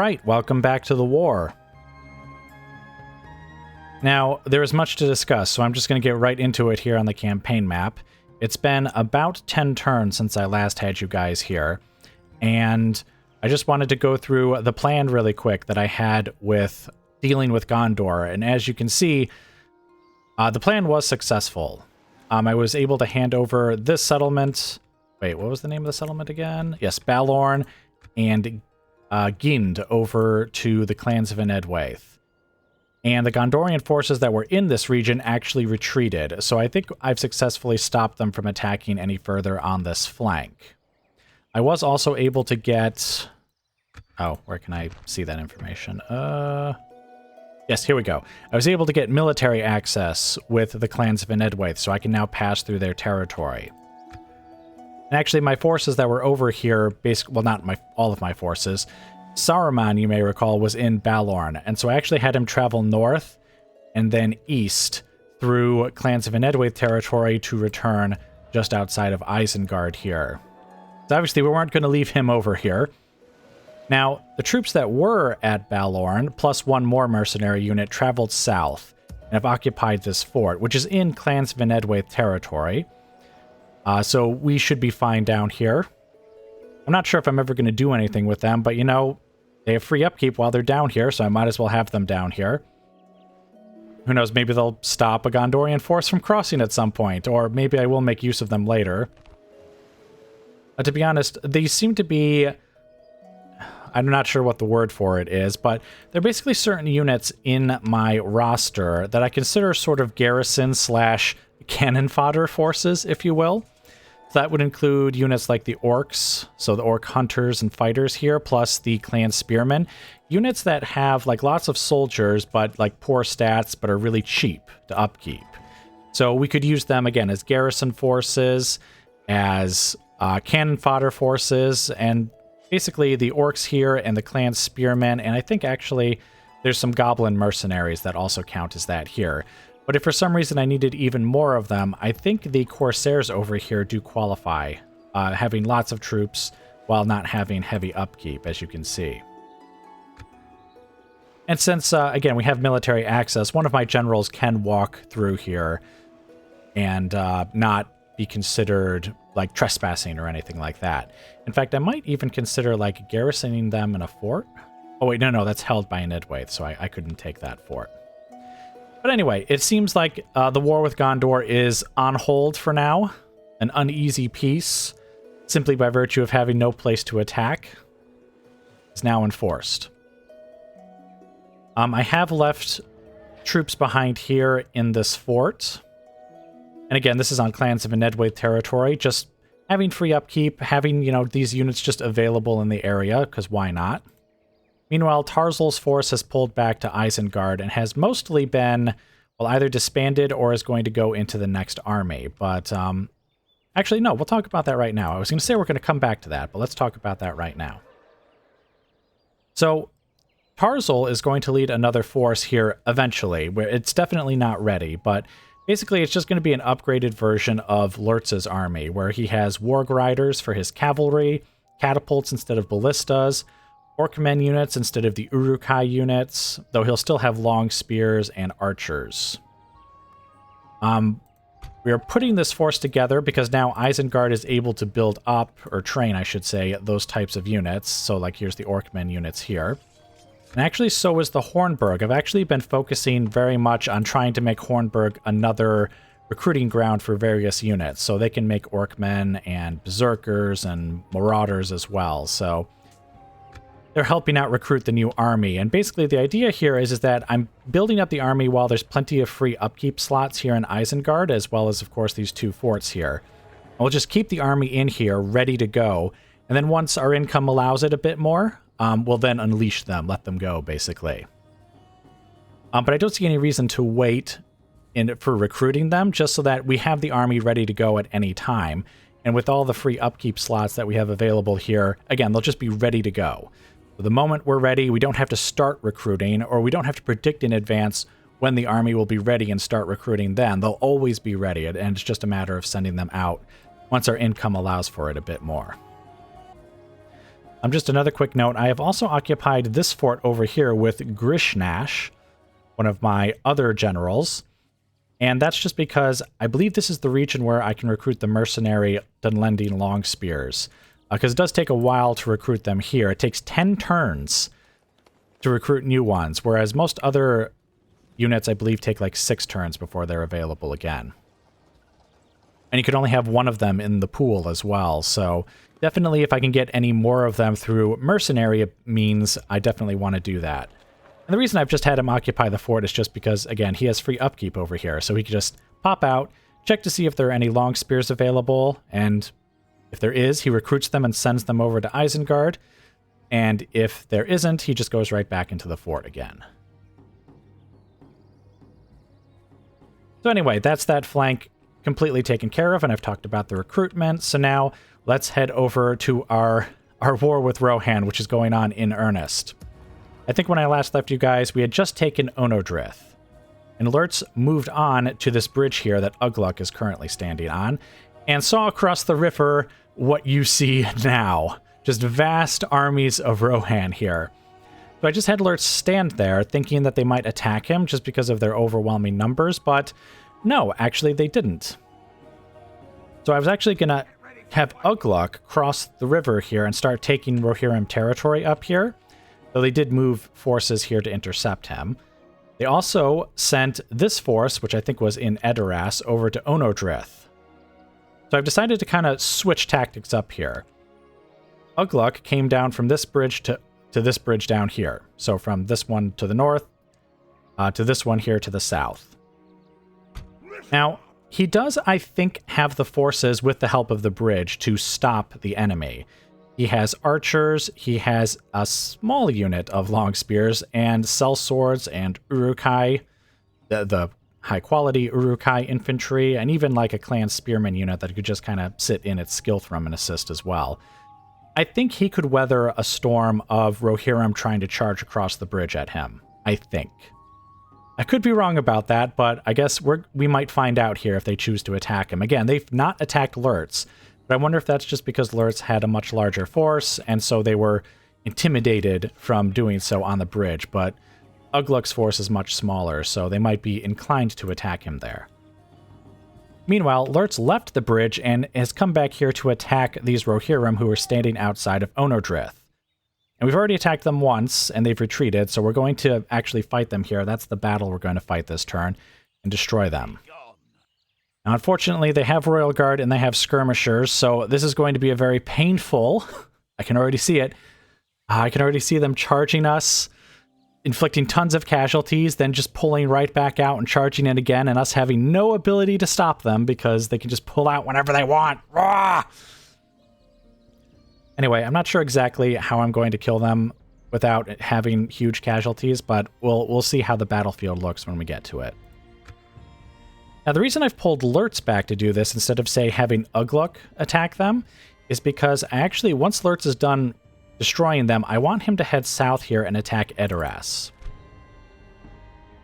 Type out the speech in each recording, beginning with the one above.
Alright, welcome back to the war. Now, there is much to discuss, so I'm just going to get right into it here on the campaign map. It's been about 10 turns since I last had you guys here, and I just wanted to go through the plan really quick that I had with dealing with Gondor, and as you can see, the plan was successful. I was able to hand over this settlement. Wait, what was the name of the settlement again? Yes, Balorn and Gind over to the clans of Enedwaith. And the Gondorian forces that were in this region actually retreated, so I think I've successfully stopped them from attacking any further on this flank. I was also able to get... Oh, where can I see that information? Yes, here we go. I was able to get military access with the clans of Enedwaith, so I can now pass through their territory. And actually, my forces that were over here, basically, well, not all of my forces, Saruman, you may recall, was in Balorn, and so I actually had him travel north and then east through clans of Enedwaith territory to return just outside of Isengard here. So obviously, we weren't going to leave him over here. Now, the troops that were at Balorn, plus one more mercenary unit, traveled south and have occupied this fort, which is in clans of Enedwaith territory. So we should be fine down here. I'm not sure if I'm ever going to do anything with them, but you know, they have free upkeep while they're down here, so I might as well have them down here. Who knows, maybe they'll stop a Gondorian force from crossing at some point, or maybe I will make use of them later. To be honest, they seem to be... I'm not sure what the word for it is, but they're basically certain units in my roster that I consider sort of garrison / cannon fodder forces, if you will. That would include units like the orcs, so the orc hunters and fighters here, plus the clan spearmen. Units that have like lots of soldiers, but like poor stats, but are really cheap to upkeep. So we could use them again as garrison forces, as cannon fodder forces, and basically the orcs here and the clan spearmen, and I think actually there's some goblin mercenaries that also count as that here. But if for some reason I needed even more of them, I think the Corsairs over here do qualify, having lots of troops while not having heavy upkeep, as you can see. And since, again, we have military access, one of my generals can walk through here and not be considered like trespassing or anything like that. In fact, I might even consider like garrisoning them in a fort. Oh wait, no, that's held by Enedwaith, so I couldn't take that fort. But anyway, it seems like the war with Gondor is on hold for now. An uneasy peace, simply by virtue of having no place to attack, is now enforced. I have left troops behind here in this fort. And again, this is on clans of Enedwaith territory, just having free upkeep, having, you know, these units just available in the area, because why not? Meanwhile, Tarzul's force has pulled back to Isengard and has mostly been, well, either disbanded or is going to go into the next army. But, actually, no, we'll talk about that right now. I was going to say we're going to come back to that, but let's talk about that right now. So, Tarzul is going to lead another force here eventually, where it's definitely not ready, but basically it's just going to be an upgraded version of Lurtz's army, where he has warg riders for his cavalry, catapults instead of ballistas, Orkmen units instead of the Uruk-hai units, though he'll still have long spears and archers. We are putting this force together because now Isengard is able to build up, or train, I should say, those types of units. So, like, here's the Orkmen units here. And actually, so is the Hornburg. I've actually been focusing very much on trying to make Hornburg another recruiting ground for various units. So they can make Orkmen and Berserkers and Marauders as well. So they're helping out recruit the new army. And basically the idea here is that I'm building up the army while there's plenty of free upkeep slots here in Isengard, as well as, of course, these two forts here. We'll just keep the army in here ready to go. And then once our income allows it a bit more, we'll then unleash them, let them go, basically. But I don't see any reason to wait for recruiting them, just so that we have the army ready to go at any time. And with all the free upkeep slots that we have available here, again, they'll just be ready to go. So the moment we're ready, we don't have to start recruiting, or we don't have to predict in advance when the army will be ready and start recruiting then. They'll always be ready, and it's just a matter of sending them out once our income allows for it a bit more. Just another quick note, I have also occupied this fort over here with Grishnash, one of my other generals. And that's just because I believe this is the region where I can recruit the mercenary Dunlending long spears. Because it does take a while to recruit them here. It takes 10 turns to recruit new ones, whereas most other units, I believe, take like 6 turns before they're available again. And you can only have one of them in the pool as well, so definitely if I can get any more of them through mercenary means, I definitely want to do that. And the reason I've just had him occupy the fort is just because, again, he has free upkeep over here, so he can just pop out, check to see if there are any long spears available, and if there is, he recruits them and sends them over to Isengard, and if there isn't, he just goes right back into the fort again. So anyway, that's that flank completely taken care of, and I've talked about the recruitment, so now let's head over to our war with Rohan, which is going on in earnest. I think when I last left you guys, we had just taken Onodrith, and Lurtz moved on to this bridge here that Ugluk is currently standing on, and saw across the river what you see now. Just vast armies of Rohan here. So I just had Lurtz stand there, thinking that they might attack him just because of their overwhelming numbers, but no, actually they didn't. So I was actually going to have Ugluk cross the river here and start taking Rohirrim territory up here, though they did move forces here to intercept him. They also sent this force, which I think was in Edoras, over to Onodrith. So I've decided to kind of switch tactics up here. Ugluk came down from this bridge to this bridge down here. So from this one to the north to this one here to the south. Now, he does, I think, have the forces with the help of the bridge to stop the enemy. He has archers, he has a small unit of long spears, and sellswords and Urukai, the high-quality Urukai infantry, and even like a clan spearman unit that could just kind of sit in its skill thrum and assist as well. I think he could weather a storm of Rohirrim trying to charge across the bridge at him. I think. I could be wrong about that, but I guess we might find out here if they choose to attack him. Again, they've not attacked Lurtz, but I wonder if that's just because Lurtz had a much larger force, and so they were intimidated from doing so on the bridge, but Ugluk's force is much smaller, so they might be inclined to attack him there. Meanwhile, Lurtz left the bridge and has come back here to attack these Rohirrim who are standing outside of Onodrith. And we've already attacked them once, and they've retreated, so we're going to actually fight them here. That's the battle we're going to fight this turn, and destroy them. Now, unfortunately, they have Royal Guard and they have skirmishers, so this is going to be a very painful... I can already see it. I can already see them charging us, inflicting tons of casualties, then just pulling right back out and charging in again, and us having no ability to stop them because they can just pull out whenever they want. Rah! Anyway, I'm not sure exactly how I'm going to kill them without having huge casualties, but we'll see how the battlefield looks when we get to it. Now, the reason I've pulled Lurtz back to do this instead of, say, having Ugluk attack them is because I actually, once Lurtz is done destroying them, I want him to head south here and attack Edoras.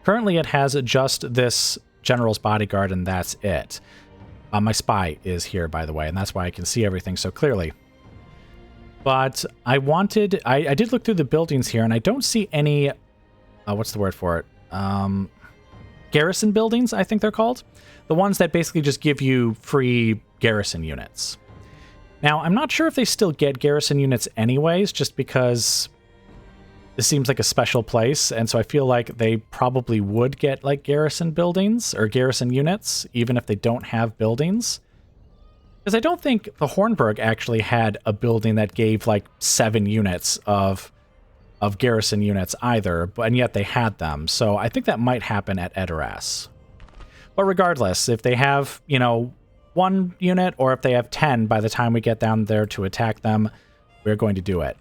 Currently, it has just this general's bodyguard, and that's it. My spy is here, by the way, and that's why I can see everything so clearly. But I did look through the buildings here, and I don't see any, what's the word for it? Garrison buildings, I think they're called. The ones that basically just give you free garrison units. Now, I'm not sure if they still get garrison units anyways, just because this seems like a special place, and so I feel like they probably would get, like, garrison buildings, or garrison units, even if they don't have buildings. Because I don't think the Hornburg actually had a building that gave, like, 7 units of garrison units either, and yet they had them, so I think that might happen at Edoras. But regardless, if they have, you know, 1 unit, or if they have 10 by the time we get down there to attack them, we're going to do it.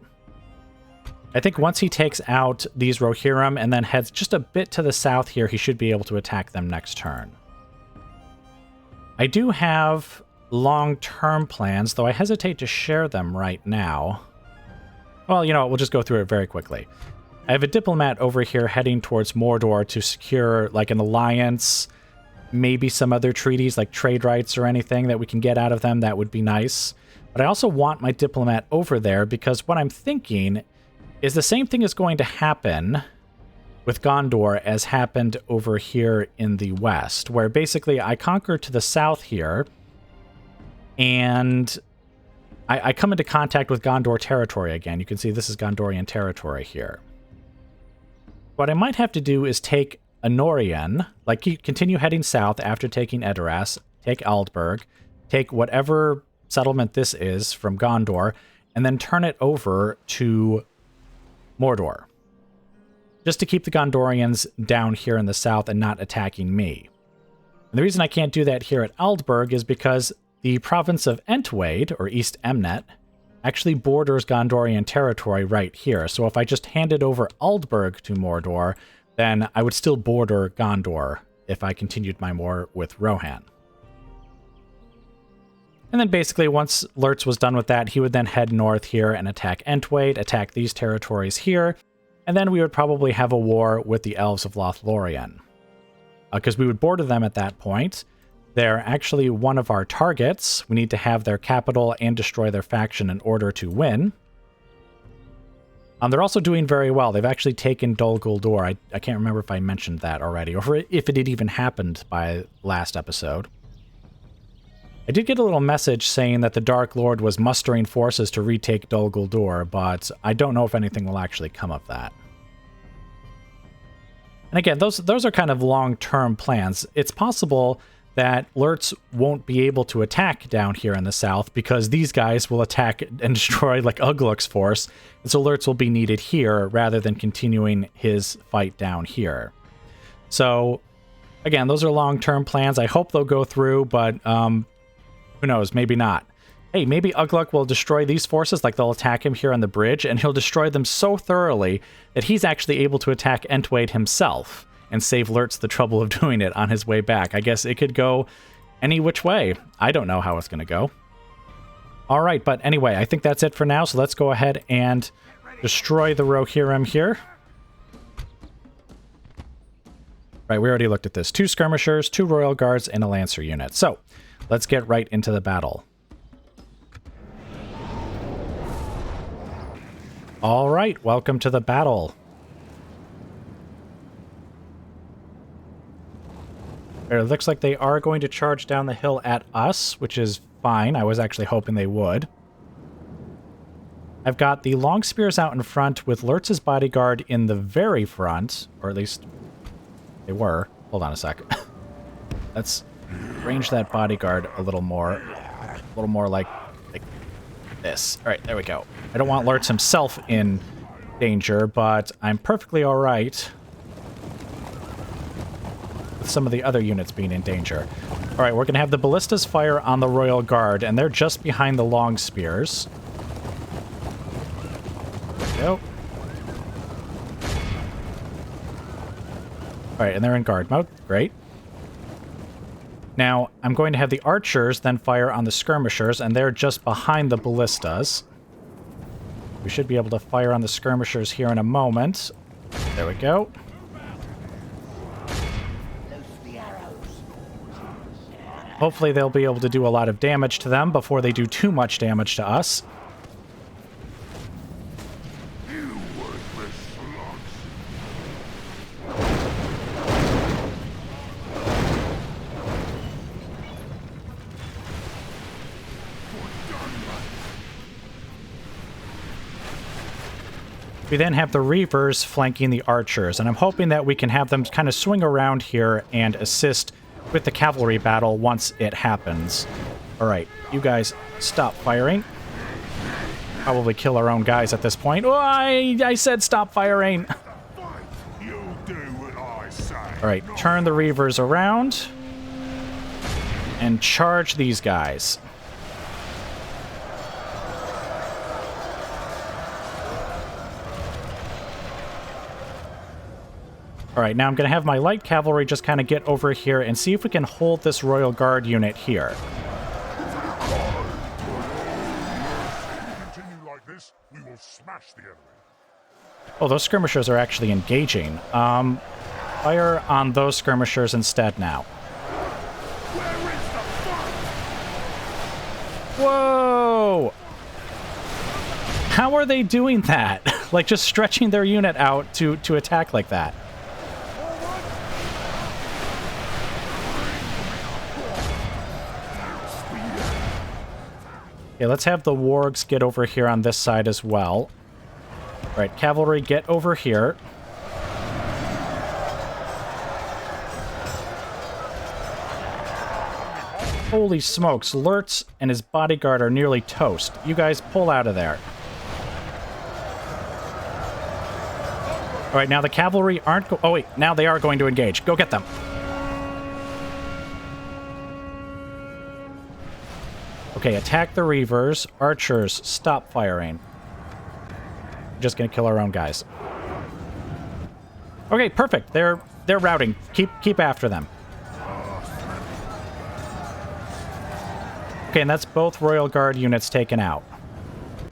I think once he takes out these Rohirrim and then heads just a bit to the south here, he should be able to attack them next turn. I do have long-term plans, though I hesitate to share them right now. Well, you know, we'll just go through it very quickly. I have a diplomat over here heading towards Mordor to secure, like, an alliance, maybe some other treaties, like trade rights or anything that we can get out of them. That would be nice. But I also want my diplomat over there because what I'm thinking is the same thing is going to happen with Gondor as happened over here in the west, where basically I conquer to the south here, and I come into contact with Gondor territory again. You can see this is Gondorian territory here. What I might have to do is take Anorian, like continue heading south after taking Edoras, take Aldburg, take whatever settlement this is from Gondor, and then turn it over to Mordor, just to keep the Gondorians down here in the south and not attacking me. And the reason I can't do that here at Aldburg is because the province of Entwade, or East Emnet, actually borders Gondorian territory right here. So if I just handed over Aldburg to Mordor, then I would still border Gondor if I continued my war with Rohan. And then basically once Lurtz was done with that, he would then head north here and attack Entwade, attack these territories here, and then we would probably have a war with the Elves of Lothlorien. Because we would border them at that point. They're actually one of our targets. We need to have their capital and destroy their faction in order to win. They're also doing very well. They've actually taken Dol Guldur. I can't remember if I mentioned that already, or if it had even happened by last episode. I did get a little message saying that the Dark Lord was mustering forces to retake Dol Guldur, but I don't know if anything will actually come of that. And again, those are kind of long-term plans. It's possible that Lurtz won't be able to attack down here in the south because these guys will attack and destroy like Ugluk's force, and so Lurtz will be needed here rather than continuing his fight down here. So, again, those are long-term plans. I hope they'll go through, but who knows, maybe not. Hey, maybe Ugluk will destroy these forces, like they'll attack him here on the bridge, and he'll destroy them so thoroughly that he's actually able to attack Entwade himself and save Lurtz the trouble of doing it on his way back. I guess it could go any which way. I don't know how it's going to go. All right, but anyway, I think that's it for now, so let's go ahead and destroy the Rohirrim here. Right, we already looked at this. 2 skirmishers, 2 royal guards, and a lancer unit. So, let's get right into the battle. All right, welcome to the battle. It looks like they are going to charge down the hill at us, which is fine. I was actually hoping they would. I've got the long spears out in front with Lurtz's bodyguard in the very front, or at least they were. Hold on a sec. Let's range that bodyguard a little more like this. All right, there we go. I don't want Lurtz himself in danger, but I'm perfectly all right with some of the other units being in danger. All right, we're going to have the ballistas fire on the Royal Guard, and they're just behind the long spears. There we go. All right, and they're in guard mode. Great. Now, I'm going to have the archers then fire on the skirmishers, and they're just behind the ballistas. We should be able to fire on the skirmishers here in a moment. There we go. Hopefully they'll be able to do a lot of damage to them before they do too much damage to us. We then have the Reavers flanking the archers, and I'm hoping that we can have them kind of swing around here and assist with the cavalry battle once it happens. All right, you guys stop firing. Probably kill our own guys at this point. Oh, I said stop firing. All right, turn the Reavers around and charge these guys. All right, now I'm going to have my light cavalry just kind of get over here and see if we can hold this Royal Guard unit here. Oh, those skirmishers are actually engaging. Fire on those skirmishers instead now. Whoa! How are they doing that? Like, just stretching their unit out to attack like that. Okay, let's have the wargs get over here on this side as well. All right, cavalry, get over here. Holy smokes, Lurtz and his bodyguard are nearly toast. You guys pull out of there. All right, now the cavalry aren't oh wait, now they are going to engage. Go get them. Okay, attack the Reavers. Archers, stop firing. We're just gonna kill our own guys. Okay, perfect. They're routing. Keep after them. Okay, and that's both Royal Guard units taken out. All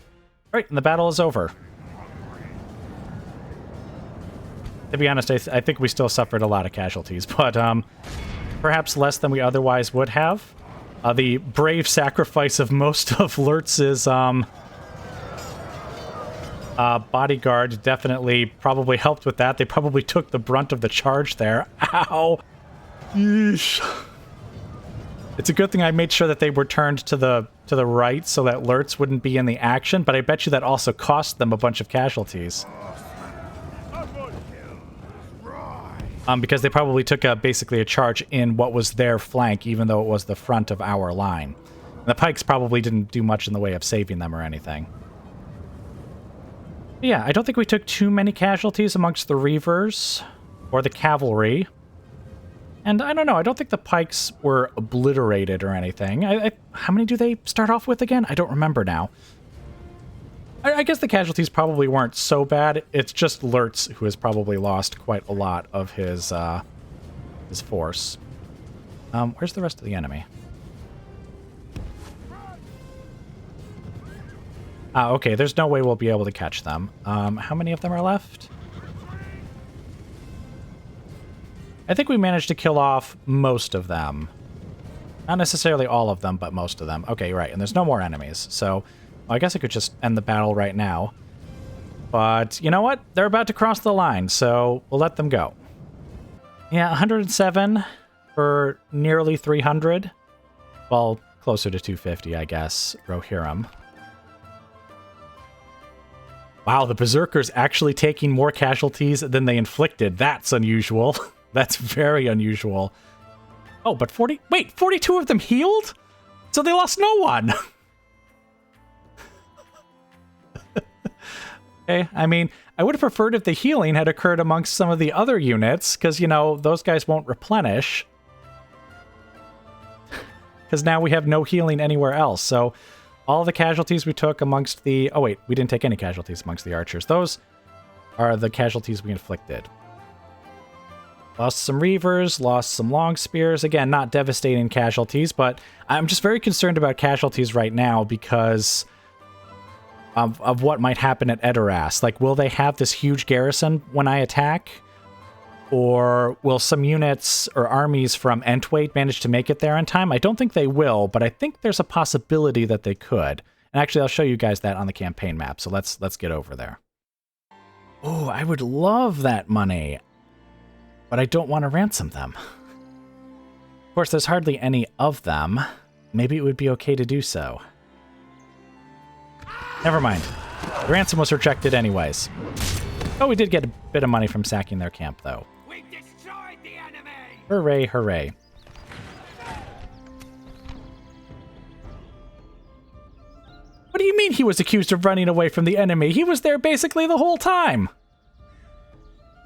right, and the battle is over. To be honest, I think we still suffered a lot of casualties, but perhaps less than we otherwise would have. The brave sacrifice of most of Lurtz's bodyguard definitely probably helped with that. They probably took the brunt of the charge there. Ow! Yeesh. It's a good thing I made sure that they were turned to the right so that Lurtz wouldn't be in the action, but I bet you that also cost them a bunch of casualties. Because they probably took basically a charge in what was their flank, even though it was the front of our line. And the pikes probably didn't do much in the way of saving them or anything. But yeah, I don't think we took too many casualties amongst the Reavers or the cavalry. And I don't know, I don't think the pikes were obliterated or anything. How many do they start off with again? I don't remember now. I guess the casualties probably weren't so bad. It's just Lurtz who has probably lost quite a lot of his force. Where's the rest of the enemy? Okay, there's no way we'll be able to catch them. How many of them are left? I think we managed to kill off most of them. Not necessarily all of them, but most of them. Okay, you're right, and there's no more enemies, so well, I guess I could just end the battle right now. But you know what? They're about to cross the line, so we'll let them go. Yeah, 107 for nearly 300. Well, closer to 250, I guess. Rohirrim. Wow, the Berserkers actually taking more casualties than they inflicted. That's unusual. That's very unusual. Oh, but 42 of them healed? So they lost no one. Okay, I mean, I would have preferred if the healing had occurred amongst some of the other units, because, you know, those guys won't replenish. Because now we have no healing anywhere else, so all the casualties we took amongst the... Oh, wait, we didn't take any casualties amongst the archers. Those are the casualties we inflicted. Lost some Reavers, lost some long spears. Again, not devastating casualties, but I'm just very concerned about casualties right now because of what might happen at Edoras. Like, will they have this huge garrison when I attack? Or will some units or armies from Entwait manage to make it there in time? I don't think they will, but I think there's a possibility that they could. And actually, I'll show you guys that on the campaign map, so let's get over there. Oh, I would love that money, but I don't want to ransom them. Of course, there's hardly any of them. Maybe it would be okay to do so. Never mind. The ransom was rejected anyways. Oh, we did get a bit of money from sacking their camp, though. We destroyed the enemy! Hooray, hooray. What do you mean he was accused of running away from the enemy? He was there basically the whole time.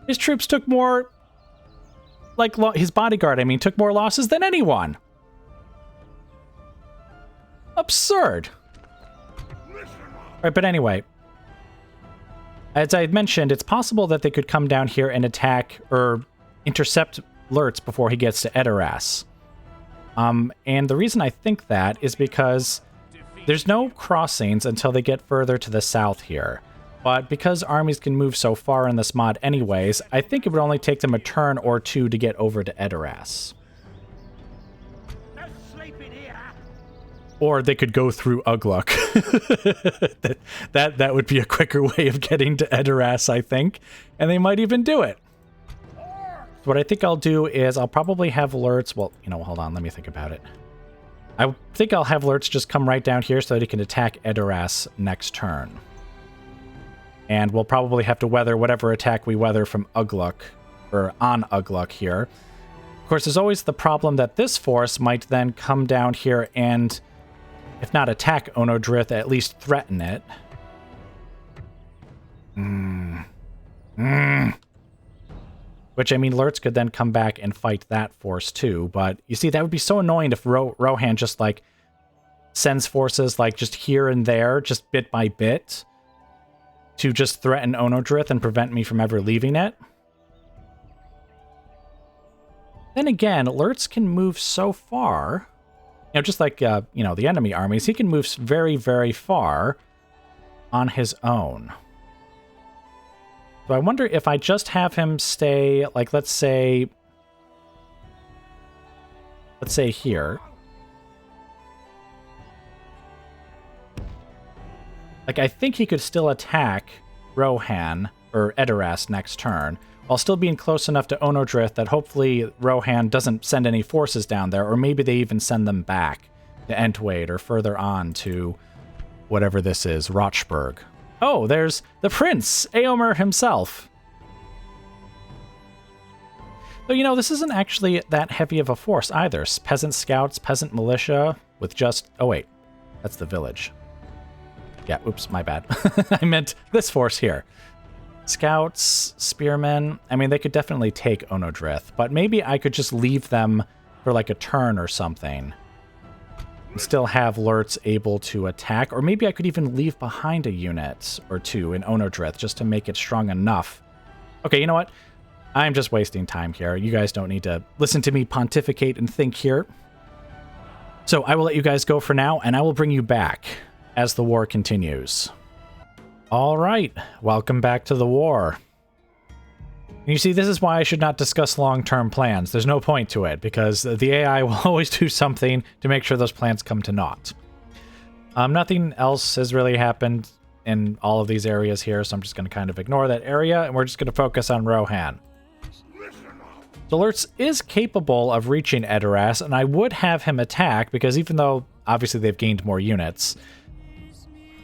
His troops took more... Like, his bodyguard, I mean, took more losses than anyone. Absurd. All right, but anyway, as I had mentioned, it's possible that they could come down here and attack or intercept Lurtz before he gets to Edoras. And the reason I think that is because there's no crossings until they get further to the south here. But because armies can move so far in this mod anyways, I think it would only take them a turn or two to get over to Edoras. No sleeping here. Or they could go through Ugluk. that would be a quicker way of getting to Edoras, I think. And they might even do it. What I think I'll do is I'll probably have Lurtz... Well, you know, hold on, let me think about it. I think I'll have Lurtz just come right down here so that he can attack Edoras next turn. And we'll probably have to weather whatever attack we weather from Ugluk, or on Ugluk here. Of course, there's always the problem that this force might then come down here and, if not attack Onodrith, at least threaten it. Which, I mean, Lurtz could then come back and fight that force too, but you see, that would be so annoying if Rohan just, like, sends forces, like, just here and there, just bit by bit, to just threaten Onodrith and prevent me from ever leaving it. Then again, Lurtz can move so far, you know, just like, you know, the enemy armies, he can move very, very far on his own. So I wonder if I just have him stay, like, let's say here. Like, I think he could still attack Rohan, or Edoras next turn, while still being close enough to Onodrith that hopefully Rohan doesn't send any forces down there, or maybe they even send them back to Entwade or further on to whatever this is, Rochburg. Oh, there's the Prince, Eomer himself. So, you know, this isn't actually that heavy of a force either. Peasant scouts, peasant militia, with just... Oh, wait. That's the village. Yeah, oops, my bad. I meant this force here. Scouts, spearmen. I mean, they could definitely take Onodrith, but maybe I could just leave them for like a turn or something and still have Lurtz able to attack. Or maybe I could even leave behind a unit or two in Onodrith just to make it strong enough. Okay, you know what? I'm just wasting time here. You guys don't need to listen to me pontificate and think here. So I will let you guys go for now, and I will bring you back as the war continues. All right, welcome back to the war. You see, this is why I should not discuss long-term plans. There's no point to it, because the AI will always do something to make sure those plans come to naught. Nothing else has really happened in all of these areas here, so I'm just going to kind of ignore that area, and we're just going to focus on Rohan. So Lurtz is capable of reaching Edoras, and I would have him attack, because even though, obviously, they've gained more units...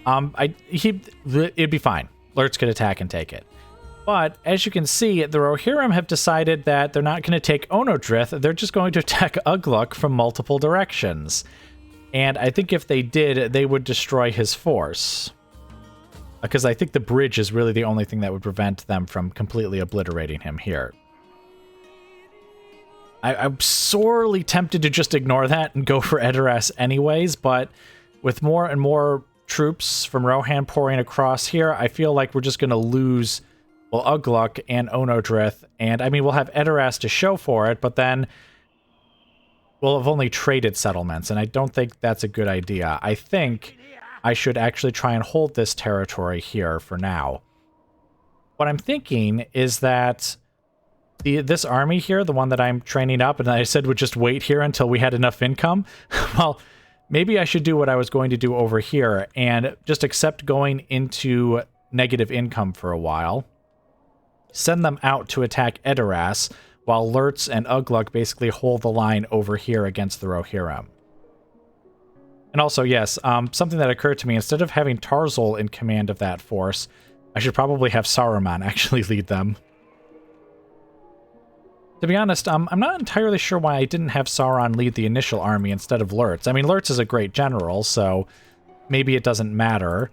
it'd be fine. Lurtz could attack and take it. But, as you can see, the Rohirrim have decided that they're not going to take Onodrith, they're just going to attack Ugluk from multiple directions. And I think if they did, they would destroy his force. Because I think the bridge is really the only thing that would prevent them from completely obliterating him here. I'm sorely tempted to just ignore that and go for Edoras anyways, but with more and more troops from Rohan pouring across here, I feel like we're just going to lose, well, Ugluk and Onodrith, and I mean, we'll have Edoras to show for it, but then we'll have only traded settlements, and I don't think that's a good idea. I think I should actually try and hold this territory here for now. What I'm thinking is that this army here, the one that I'm training up, and I said would just wait here until we had enough income, well, maybe I should do what I was going to do over here and just accept going into negative income for a while. Send them out to attack Edoras, while Lurtz and Ugluk basically hold the line over here against the Rohirrim. And also, yes, something that occurred to me, instead of having Tarzol in command of that force, I should probably have Saruman actually lead them. To be honest, I'm not entirely sure why I didn't have Sauron lead the initial army instead of Lurtz. I mean, Lurtz is a great general, so maybe it doesn't matter.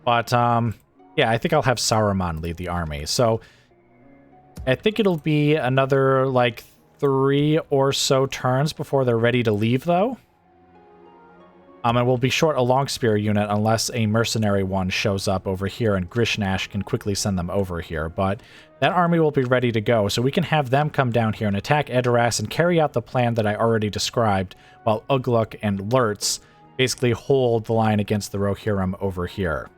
But, yeah, I think I'll have Saruman lead the army. So, I think it'll be another, like, 3 or so turns before they're ready to leave, though. And we'll be short a Longspear unit unless a mercenary one shows up over here and Grishnash can quickly send them over here. But that army will be ready to go, so we can have them come down here and attack Edoras and carry out the plan that I already described, while Ugluk and Lurtz basically hold the line against the Rohirrim over here.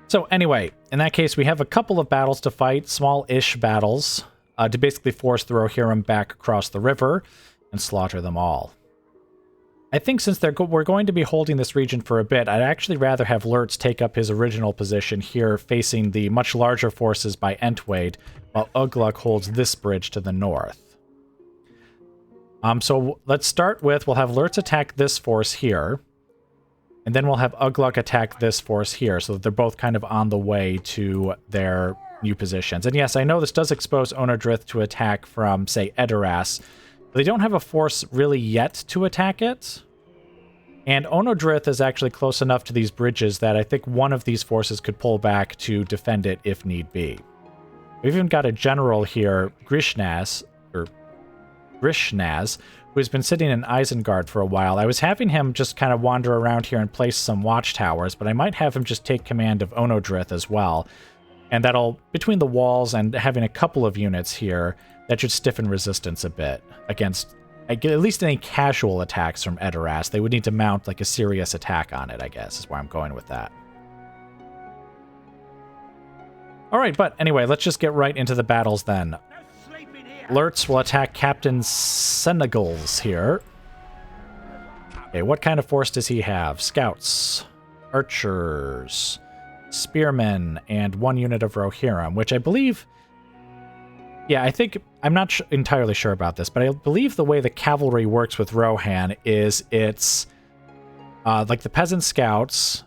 So anyway, in that case, we have a couple of battles to fight, small-ish battles, to basically force the Rohirrim back across the river and slaughter them all. I think since we're going to be holding this region for a bit, I'd actually rather have Lurtz take up his original position here, facing the much larger forces by Entwade, while Ugluk holds this bridge to the north. So let's start with, we'll have Lurtz attack this force here, and then we'll have Ugluk attack this force here, so that they're both kind of on the way to their new positions. And yes, I know this does expose Onodrith to attack from, say, Edoras, but they don't have a force really yet to attack it. And Onodrith is actually close enough to these bridges that I think one of these forces could pull back to defend it if need be. We've even got a general here, Grishnaz, who's been sitting in Isengard for a while. I was having him just kind of wander around here and place some watchtowers, but I might have him just take command of Onodrith as well. And that'll, between the walls and having a couple of units here, that should stiffen resistance a bit against at least any casual attacks from Edoras. They would need to mount like a serious attack on it, I guess, is where I'm going with that. Alright, but anyway, let's just get right into the battles then. Lurtz will attack Captain Senegals here. Okay, what kind of force does he have? Scouts, archers, spearmen, and 1 unit of Rohirrim, which I believe... Yeah, I think... I'm not entirely sure about this, but I believe the way the cavalry works with Rohan is it's like the peasant scouts,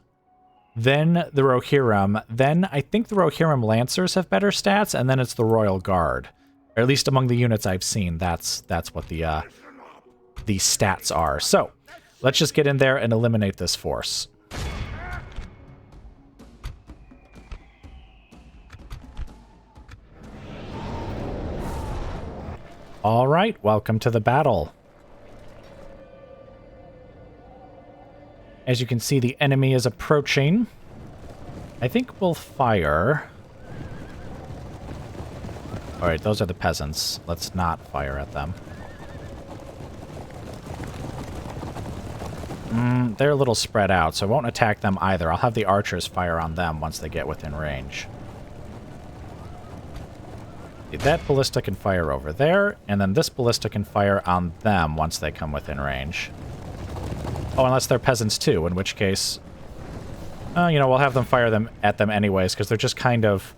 then the Rohirrim, then I think the Rohirrim Lancers have better stats, and then it's the Royal Guard. Or at least among the units I've seen, that's what the stats are. So, let's just get in there and eliminate this force. All right, welcome to the battle. As you can see, the enemy is approaching. I think we'll fire. All right, those are the peasants. Let's not fire at them. They're a little spread out, so I won't attack them either. I'll have the archers fire on them once they get within range. That ballista can fire over there, and then this ballista can fire on them once they come within range. Oh, unless they're peasants too, in which case... you know, we'll have them fire them at them anyways, because they're just kind of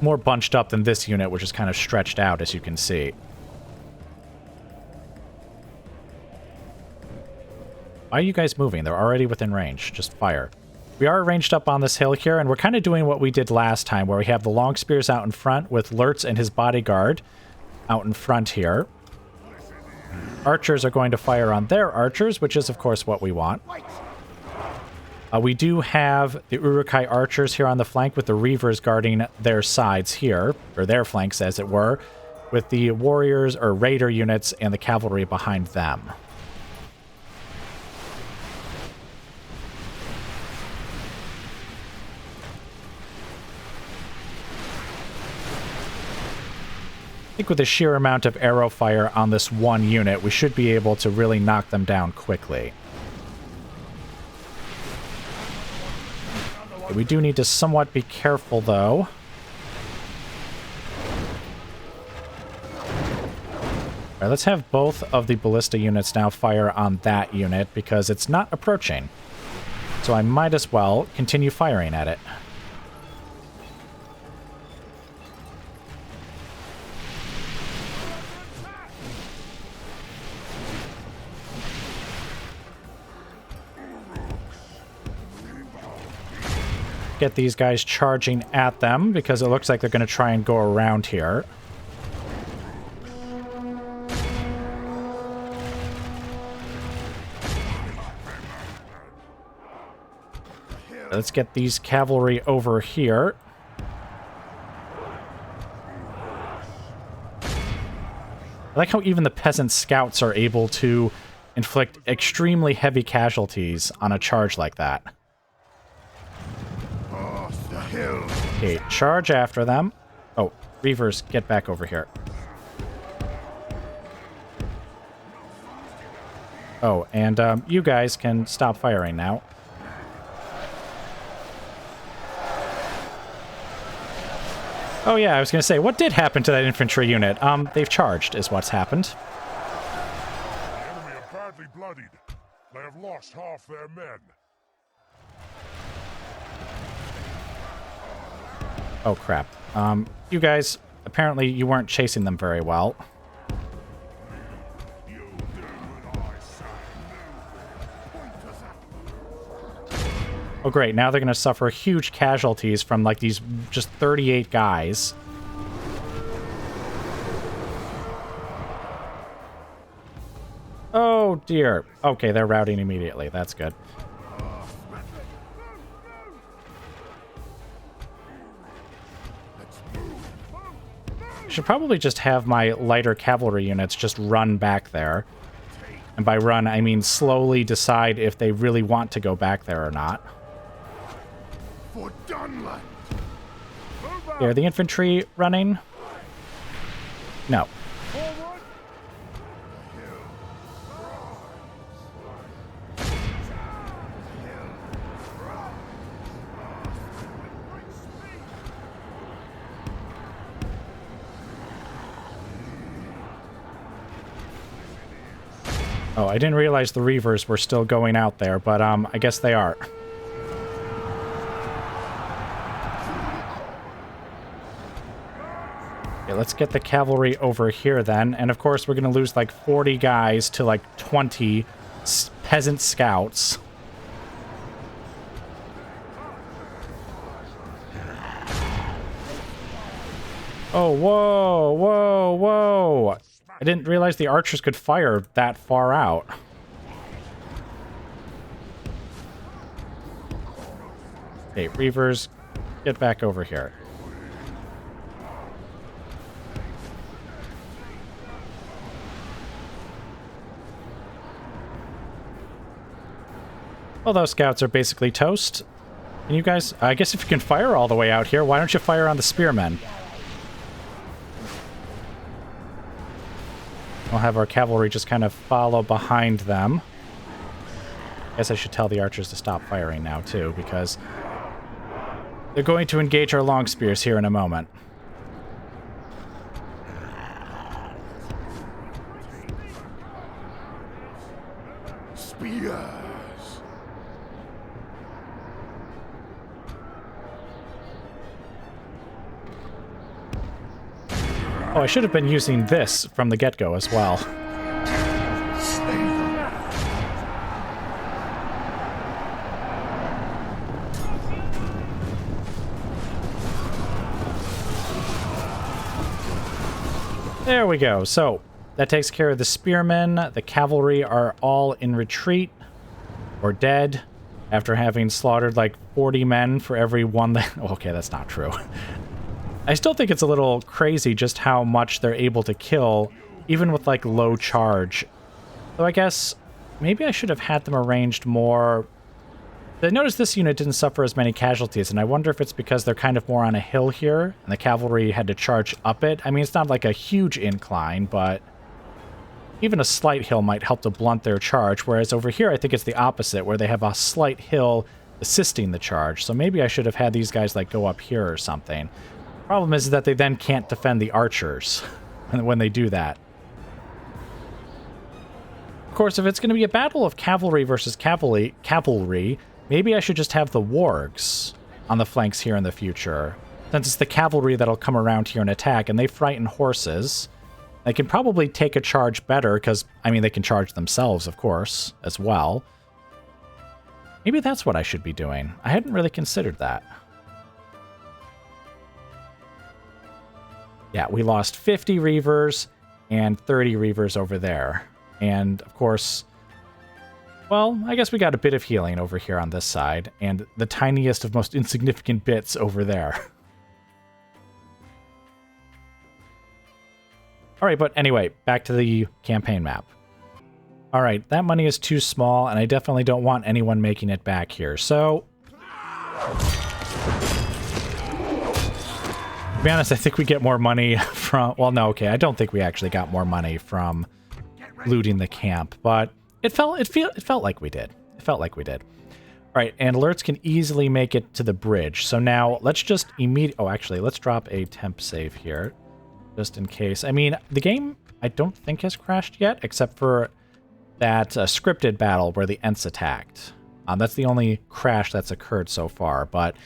more bunched up than this unit, which is kind of stretched out, as you can see. Why are you guys moving? They're already within range. Just fire. We are ranged up on this hill here, and we're kind of doing what we did last time, where we have the long spears out in front with Lurtz and his bodyguard out in front here. Archers are going to fire on their archers, which is, of course, what we want. We do have the Uruk-hai archers here on the flank with the Reavers guarding their sides here, or their flanks, as it were, with the warriors or raider units and the cavalry behind them. I think with the sheer amount of arrow fire on this one unit, we should be able to really knock them down quickly. We do need to somewhat be careful, though. Alright, let's have both of the ballista units now fire on that unit, because it's not approaching. So I might as well continue firing at it. Get these guys charging at them, because it looks like they're going to try and go around here. Let's get these cavalry over here. I like how even the peasant scouts are able to inflict extremely heavy casualties on a charge like that. Okay, charge after them. Oh, Reavers, get back over here. Oh, and you guys can stop firing now. Oh yeah, I was going to say, what did happen to that infantry unit? They've charged, is what's happened. The enemy are badly bloodied. They have lost half their men. Oh, crap. You guys, apparently you weren't chasing them very well. Oh, great. Now they're going to suffer huge casualties from, like, these just 38 guys. Oh, dear. Okay, they're routing immediately. That's good. I should probably just have my lighter cavalry units just run back there. And by run, I mean slowly decide if they really want to go back there or not. Are the infantry running? No. Oh, I didn't realize the Reavers were still going out there, but I guess they are. Okay, let's get the cavalry over here then. And of course, we're going to lose like 40 guys to like 20 peasant scouts. Oh, whoa, whoa, whoa. I didn't realize the archers could fire that far out. Okay, Reavers, get back over here. Well, those scouts are basically toast. Can you guys... I guess if you can fire all the way out here, why don't you fire on the spearmen? We'll have our cavalry just kind of follow behind them. I guess I should tell the archers to stop firing now, too, because they're going to engage our long spears here in a moment. Spears! Oh, I should have been using this from the get-go as well. There we go. So, that takes care of the spearmen. The cavalry are all in retreat or dead after having slaughtered like 40 men for every one that... Okay, that's not true. I still think it's a little crazy just how much they're able to kill, even with, like, low charge. So I guess maybe I should have had them arranged more... I noticed this unit didn't suffer as many casualties, and I wonder if it's because they're kind of more on a hill here, and the cavalry had to charge up it. I mean, it's not like a huge incline, but even a slight hill might help to blunt their charge, whereas over here I think it's the opposite, where they have a slight hill assisting the charge. So maybe I should have had these guys, like, go up here or something. Problem is that they then can't defend the archers when they do that. Of course, if it's going to be a battle of cavalry versus cavalry, maybe I should just have the wargs on the flanks here in the future. Since it's the cavalry that'll come around here and attack, and they frighten horses. They can probably take a charge better, because, I mean, they can charge themselves, of course, as well. Maybe that's what I should be doing. I hadn't really considered that. Yeah, we lost 50 Reavers and 30 Reavers over there. And, of course, well, I guess we got a bit of healing over here on this side, and the tiniest of most insignificant bits over there. Alright, but anyway, back to the campaign map. Alright, that money is too small, and I definitely don't want anyone making it back here, so... To be honest, I think we get more money from... Well, no, okay, I don't think we actually got more money from looting the camp, but it felt like we did. It felt like we did. All right, and alerts can easily make it to the bridge. So now let's just Oh, actually, let's drop a temp save here, just in case. I mean, the game I don't think has crashed yet, except for that scripted battle where the Ents attacked. That's the only crash that's occurred so far, but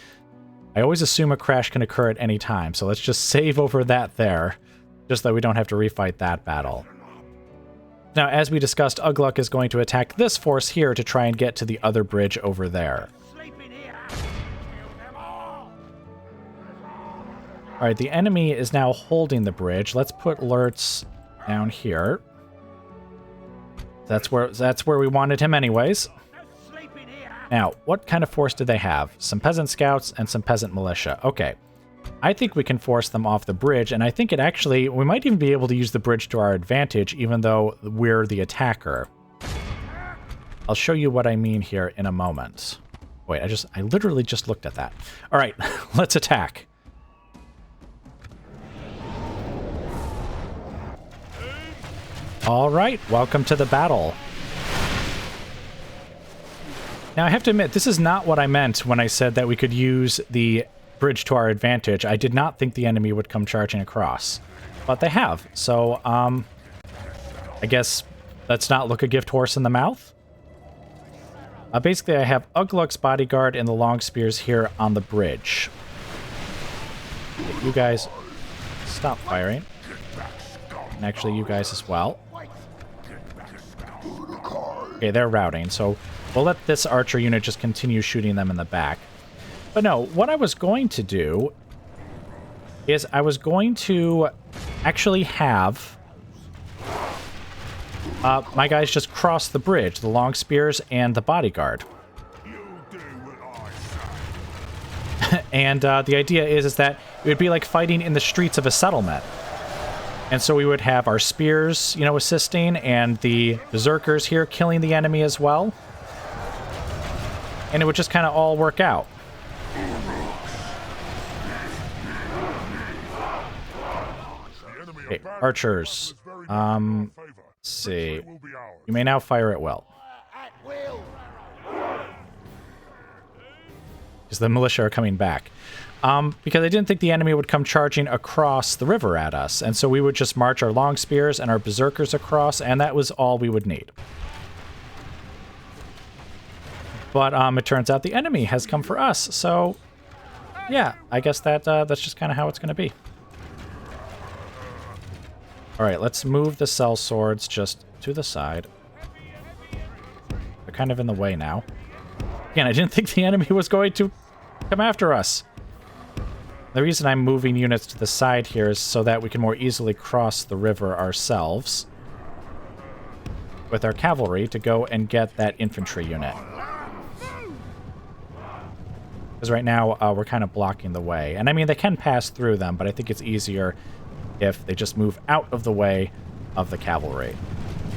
I always assume a crash can occur at any time, so let's just save over that there, just so we don't have to refight that battle. Now, as we discussed, Ugluk is going to attack this force here to try and get to the other bridge over there. Alright, the enemy is now holding the bridge. Let's put alerts down here. That's where we wanted him anyways. Now, what kind of force do they have? Some peasant scouts and some peasant militia. Okay. I think we can force them off the bridge, and I think we might even be able to use the bridge to our advantage, even though we're the attacker. I'll show you what I mean here in a moment. Wait, I literally just looked at that. Alright, let's attack. Alright, welcome to the battle. Now, I have to admit, this is not what I meant when I said that we could use the bridge to our advantage. I did not think the enemy would come charging across, but they have. So, I guess let's not look a gift horse in the mouth. Basically, I have Ugluk's bodyguard and the long spears here on the bridge. You guys stop firing. And actually, you guys as well. Okay, they're routing, so we'll let this archer unit just continue shooting them in the back. But no, what I was going to do is I was going to actually have my guys just cross the bridge, the long spears and the bodyguard. And the idea is that it would be like fighting in the streets of a settlement. And so we would have our spears, you know, assisting, and the berserkers here killing the enemy as well. And it would just kind of all work out. Okay, archers. Let's see. You may now fire at will. Because the militia are coming back. Because I didn't think the enemy would come charging across the river at us, and so we would just march our long spears and our berserkers across, and that was all we would need. But it turns out the enemy has come for us, so yeah, I guess that's just kind of how it's going to be. All right, let's move the cell swords just to the side. They're kind of in the way now. Again, I didn't think the enemy was going to come after us. The reason I'm moving units to the side here is so that we can more easily cross the river ourselves with our cavalry to go and get that infantry unit. Because right now we're kind of blocking the way. And I mean, they can pass through them, but I think it's easier if they just move out of the way of the cavalry.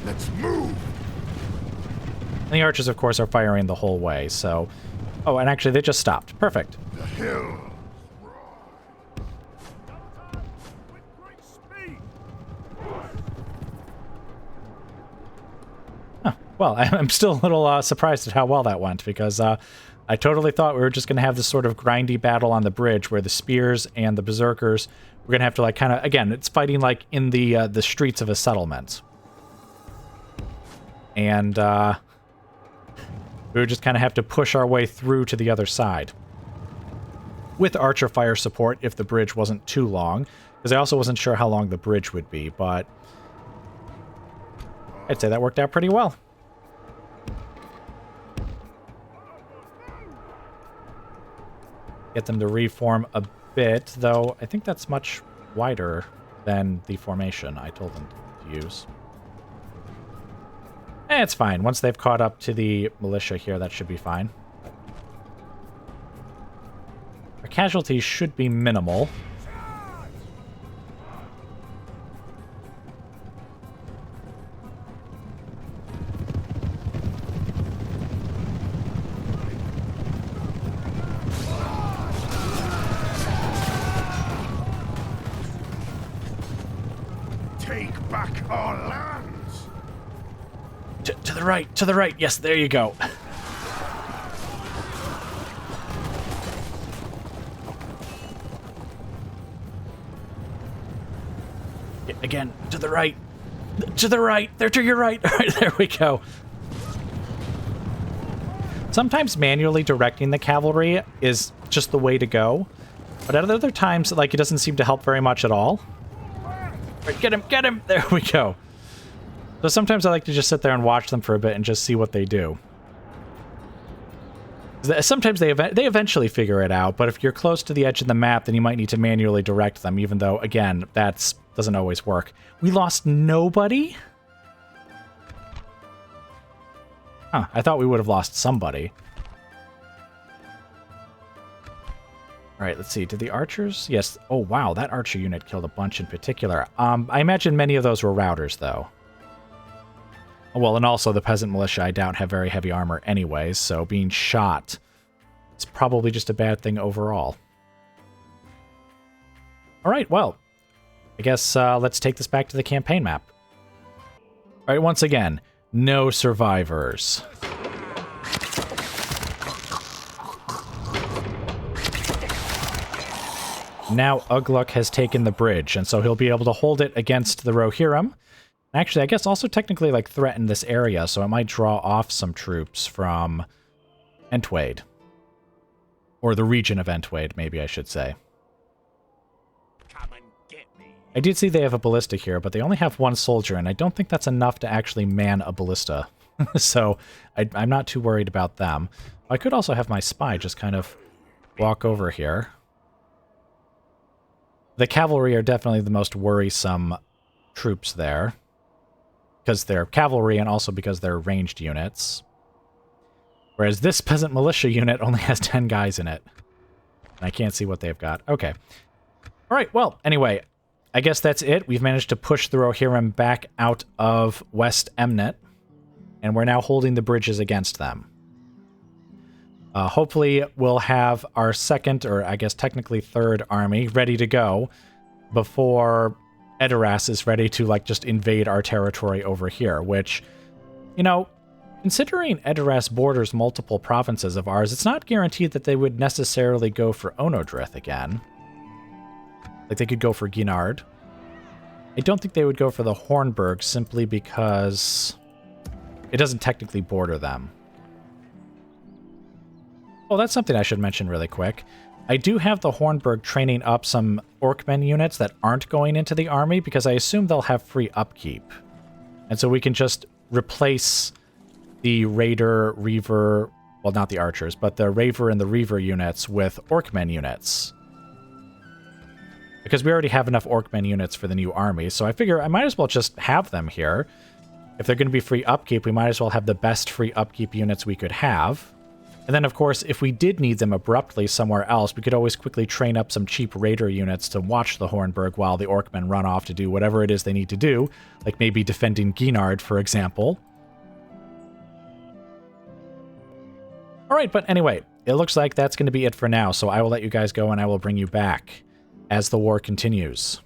Let's move! And the archers, of course, are firing the whole way, so... Oh, and actually, they just stopped. Perfect. The hill! Well, I'm still a little surprised at how well that went, because I totally thought we were just going to have this sort of grindy battle on the bridge where the spears and the berserkers were going to have to, like, kind of... Again, it's fighting, like, in the streets of a settlement. And we would just kind of have to push our way through to the other side. With archer fire support, if the bridge wasn't too long. Because I also wasn't sure how long the bridge would be, but... I'd say that worked out pretty well. Get them to reform a bit, though I think that's much wider than the formation I told them to use. It's fine. Once they've caught up to the militia here, that should be fine. Our casualties should be minimal. Take back our lands! To the right, to the right. Yes, there you go. Again, to the right. To the right. They're to your right. All right, there we go. Sometimes manually directing the cavalry is just the way to go. But at other times, like, it doesn't seem to help very much at all. Right, get him, get him! There we go. So sometimes I like to just sit there and watch them for a bit and just see what they do. Sometimes they eventually figure it out, but if you're close to the edge of the map, then you might need to manually direct them, even though, again, that doesn't always work. We lost nobody? Huh, I thought we would have lost somebody. Alright, let's see. Did the archers? Yes. Oh, wow, that archer unit killed a bunch in particular. I imagine many of those were routers, though. Well, and also the peasant militia, I doubt, have very heavy armor anyways, so being shot is probably just a bad thing overall. Alright, well, I guess let's take this back to the campaign map. Alright, once again, no survivors. Now Ugluk has taken the bridge, and so he'll be able to hold it against the Rohirrim. Actually, I guess also technically, like, threaten this area, so it might draw off some troops from Entwade. Or the region of Entwade, maybe I should say. Come and get me. I did see they have a ballista here, but they only have one soldier, and I don't think that's enough to actually man a ballista. So I'm not too worried about them. I could also have my spy just kind of walk over here. The cavalry are definitely the most worrisome troops there, because they're cavalry and also because they're ranged units. Whereas this peasant militia unit only has 10 guys in it. And I can't see what they've got. Okay. Alright, well, anyway, I guess that's it. We've managed to push the Rohirrim back out of West Emnet, and we're now holding the bridges against them. Hopefully we'll have our second, or I guess technically third army ready to go before Edoras is ready to, like, just invade our territory over here, which, you know, considering Edoras borders multiple provinces of ours, it's not guaranteed that they would necessarily go for Onodrith again. Like, they could go for Ginard. I don't think they would go for the Hornburg simply because it doesn't technically border them. Oh, that's something I should mention really quick. I do have the Hornburg training up some Orkmen units that aren't going into the army because I assume they'll have free upkeep. And so we can just replace the Raider, Reaver, well, not the archers, but the Raver and the Reaver units with Orkmen units. Because we already have enough Orkmen units for the new army, so I figure I might as well just have them here. If they're going to be free upkeep, we might as well have the best free upkeep units we could have. And then, of course, if we did need them abruptly somewhere else, we could always quickly train up some cheap Raider units to watch the Hornburg while the Orkmen run off to do whatever it is they need to do, like maybe defending Ginard, for example. Alright, but anyway, it looks like that's going to be it for now, so I will let you guys go and I will bring you back as the war continues.